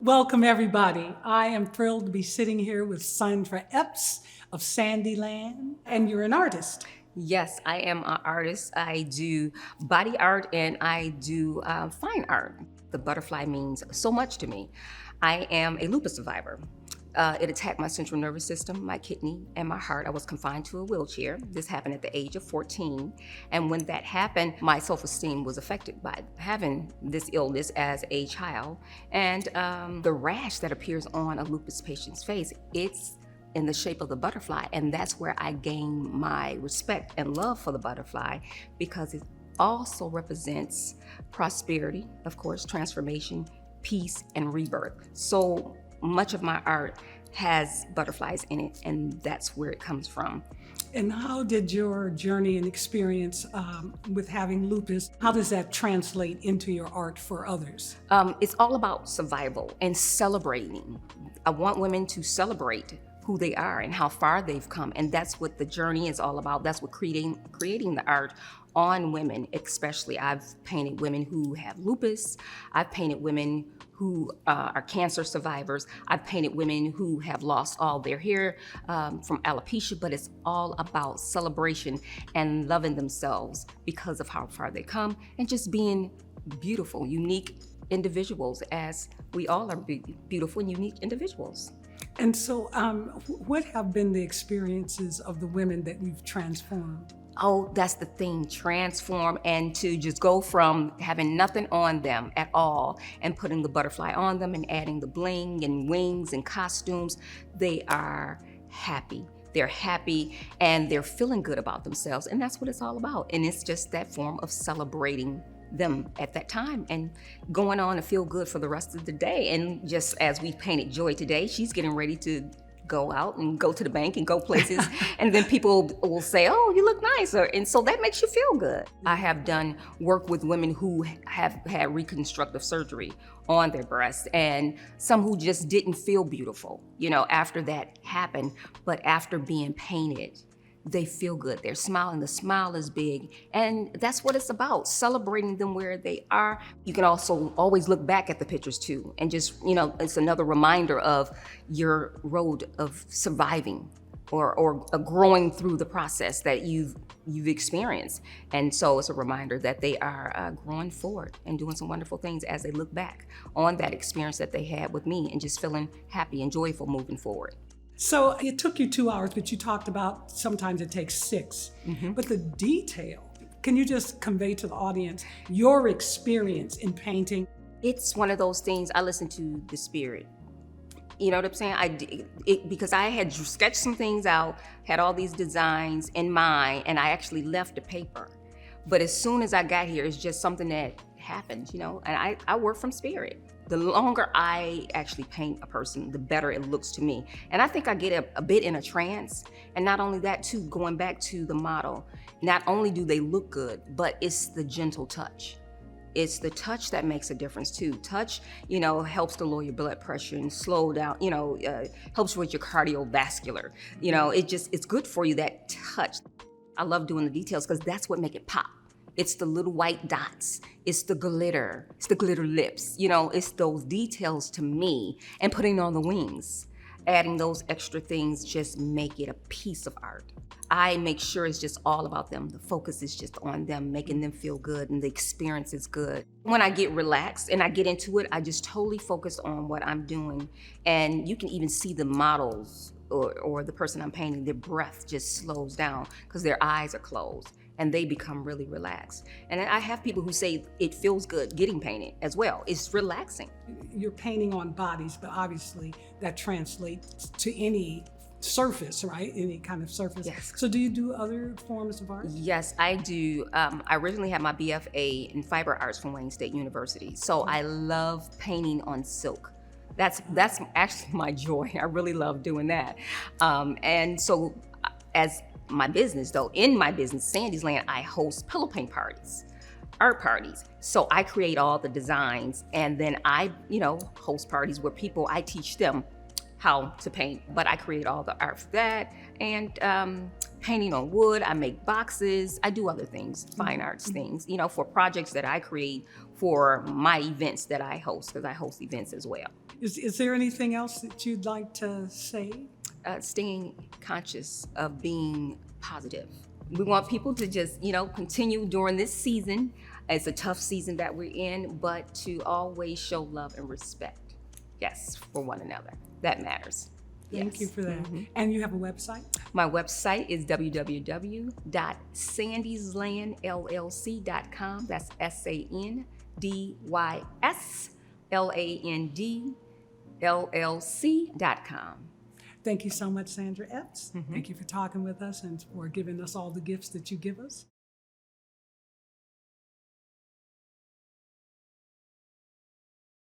Welcome, everybody. I am thrilled to be sitting here with Sandra Epps of Sandyland, and you're an artist. Yes, I am an artist. I do body art and I do fine art. The butterfly means so much to me. I am a lupus survivor. It attacked my central nervous system, my kidney, and my heart. I was confined to a wheelchair. This happened at the age of 14. And when that happened, my self-esteem was affected by having this illness as a child. And the rash that appears on a lupus patient's face, it's in the shape of the butterfly. And that's where I gain my respect and love for the butterfly, because it also represents prosperity, of course, transformation, peace, and rebirth. So much of my art has butterflies in it, and that's where it comes from. And how did your journey and experience with having lupus, how does that translate into your art for others? It's all about survival and celebrating. I want women to celebrate who they are and how far they've come, and that's what the journey is all about. That's what creating the art on women, especially. I've painted women who have lupus. I've painted women who are cancer survivors. I've painted women who have lost all their hair from alopecia, but it's all about celebration and loving themselves because of how far they come, and just being beautiful, unique individuals, as we all are beautiful and unique individuals. And so what have been the experiences of the women that you've transformed? Oh, that's the thing, transform, and to just go from having nothing on them at all and putting the butterfly on them and adding the bling and wings and costumes. They are happy. They're happy and they're feeling good about themselves. And that's what it's all about. And it's just that form of celebrating them at that time and going on to feel good for the rest of the day. And just as we painted Joy today, she's getting ready to go out and go to the bank and go places. And then people will say, oh, you look nice. And so that makes you feel good. I have done work with women who have had reconstructive surgery on their breasts, and some who just didn't feel beautiful, after that happened. But after being painted, they feel good. They're smiling. The smile is big. And that's what it's about, celebrating them where they are. You can also always look back at the pictures too, and just, it's another reminder of your road of surviving or growing through the process that you've experienced. And so it's a reminder that they are growing forward and doing some wonderful things as they look back on that experience that they had with me, and just feeling happy and joyful moving forward. So it took you 2 hours, but you talked about sometimes it takes 6. Mm-hmm. But the detail, can you just convey to the audience your experience in painting? It's one of those things, I listen to the spirit. You know what I'm saying? Because I had sketched some things out, had all these designs in mind, and I actually left the paper. But as soon as I got here, it's just something that happened, and I work from spirit. The longer I actually paint a person, the better it looks to me. And I think I get a bit in a trance. And not only that too, going back to the model, not only do they look good, but it's the gentle touch. It's the touch that makes a difference too. Touch, helps to lower your blood pressure and slow down, helps with your cardiovascular. It's good for you, that touch. I love doing the details because that's what make it pop. It's the little white dots. It's the glitter lips. It's those details to me, and putting on the wings. Adding those extra things just make it a piece of art. I make sure it's just all about them. The focus is just on them, making them feel good, and the experience is good. When I get relaxed and I get into it, I just totally focus on what I'm doing. And you can even see the models or the person I'm painting, their breath just slows down because their eyes are closed, and they become really relaxed. And I have people who say it feels good getting painted as well. It's relaxing. You're painting on bodies, but obviously that translates to any surface, right? Any kind of surface. Yes. So do you do other forms of art? Yes, I do. I originally had my BFA in fiber arts from Wayne State University. So I love painting on silk. That's actually my joy. I really love doing that. And so as my business though, in my business, Sandy's Land, I host pillow paint parties, art parties. So I create all the designs, and then I, host parties where I teach them how to paint, but I create all the art for that. And painting on wood, I make boxes, I do other things, fine arts things, for projects that I create for my events that I host, because I host events as well. Is there anything else that you'd like to say? Staying conscious of being positive. We want people to just, continue during this season. It's a tough season that we're in, but to always show love and respect. Yes, for one another. That matters. Thank Yes. you for that. And you have a website? My website is www.sandyslandllc.com. That's SandysLandLLC.com. Thank you so much, Sandra Epps. Thank you for talking with us and for giving us all the gifts that you give us.